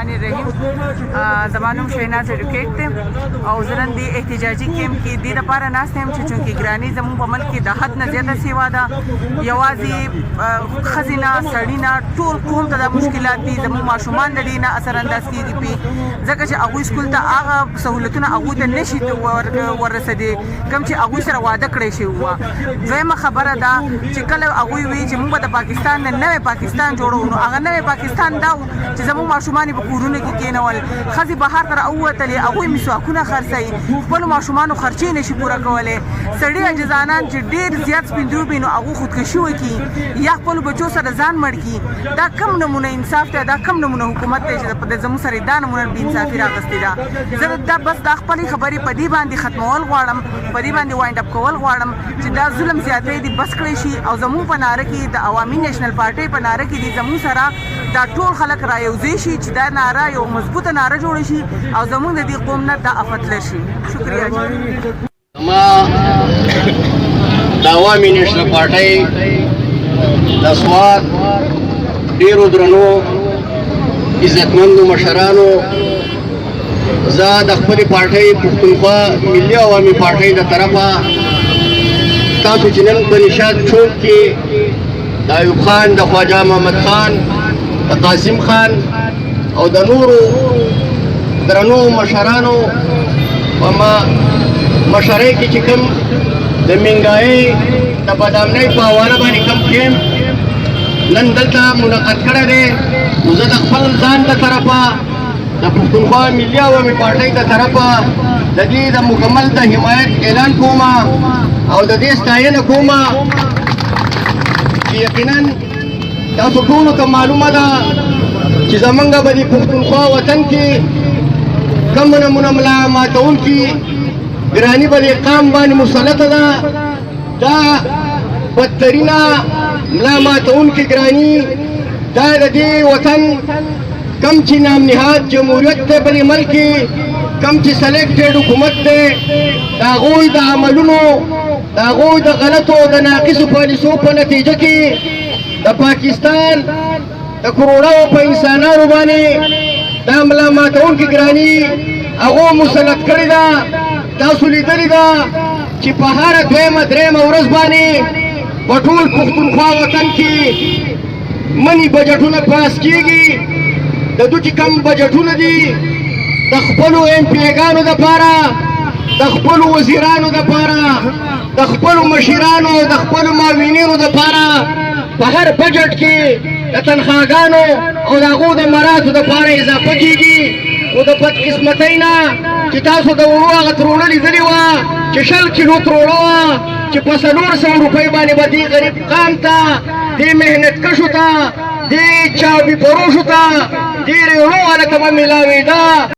الرحمن الرحیم. زمانوم شیناز ایډوکیټ ته او زه نن دې احتجاجي کیمپ کې دې دپاره ناست یم چې چونکې ګراني زموږ په ملک کې د حد نه زیاته سیوا ده. یوازې ښځې نه سړي نه ټول قوم ته دا مشکلات دي. زموږ ماشومان د دې نه اثرانداز کېږي پې ځکه چې هغوی سکول ته هغه سهولتونه هغوی ته نشي وررسېدی کوم چې هغوی سره واده کړی شوي وه. دویمه خبره ده چې کله هغوی وایي چې موږ به د پاکستان نه نوی پاکستان جوړوو، نو هغه نوی پاکستان دا و چې زموږ ماشومان یې په کورونو کې کېنول، ښځې بهر ته راووتلې، هغوی مسواکونه خرڅوي، خپلو ماشومانو خرچې نشي پوره کولی. سړي عاجزانان چې ډېر زیات سپین وي نو هغوی خودکشي وکړي یا خپلو بچو سره ځان مړ کړي. دا کم نمونه انصاف دی، دا کم نمونه حکومت دی چې زموږ سره دا نمونه بې انصافي راغستې ده. زه دا بس دا خپلې خبرې په دې باندې ختمول غواړم، په دې باندې وایند اپ کول غواړم چې دا ظلم زیاتۍ دي بس کړی شي او زموږ په ناره کې د عوامي نیشنل پارټۍ په ناره کې دي زموږ سره دا ټول خلک رایوځای شي چې دا ناره یو مضبوطه ناره جوړه شي او زموږ د دې قوم نه دا افت لري شي. شکریہ. ما د عوامي نیشنل پارټۍ د سوات ډېرو درنو عزتمندو مشرانو زه د خپلې پارټۍ پښتونخوا ملي عوامي پارټۍ د طرفه تاسو چې نن په نشاط چوک کې د ایوب خان، د خواجه محمد خان، د قاسم خان او د نورو درنو مشرانو په مشرۍ کې چې کوم د منګایي د بدامنۍ په حواله باندې کوم کیمپ نن دلته منعقد کړی دی، نو زه د خپل ځان د طرفه د پښتونخوا ملي عوامي پارټۍ د طرفه د دې د مکمل د حمایت اعلان کوم او د دې ستاینه کوم چې یقینا تاسو ټولو ته معلومه ده چې زمونږ به د پښتونخوا وطن کې کوم نمونه ملا ماتونکي ګراني به د قام باندې مسلطه ده. دا بدترینه ملا ماتونکي ګراني دا د دې وطن کم چې نام نهاد جمهوریت دی په دې ملک کې، کم چې سلیکټډ حکومت دی، د هغوی د عملونو د هغوی د غلطو د ناقصو پالیسو په نتیجه کې د پاکستان د کروڑو په انسانانو باندې دا ملا ماتونکي ګراني هغو مسلط کړې ده. تاسو لیدلې ده چې په هره دویمه درېیمه ورځ باندې په ټول پښتونخوا وطن کې منی بجټونه پاس کېږي. د دوی چې کم بجټونه دي د خپلو ایم پی ګانو دپاره، د خپلو وزیرانو دپاره، د خپلو مشرانو، د خپلو معاونینو دپاره په هر بجټ کې د تنخواګانو او د هغو د مراتو دپاره اضافه کېږي. خو د بدقسمتۍ نه چې تاسو د وړو هغه تروړه لیدلې وه چې 100 کیلو تروړه وه چې په 400 روپۍ باندې به دې غریب قام ته، دې محنتکشو ته، دې چاوبي فروشو ته، دې ریړو هلکه به میلاوېده.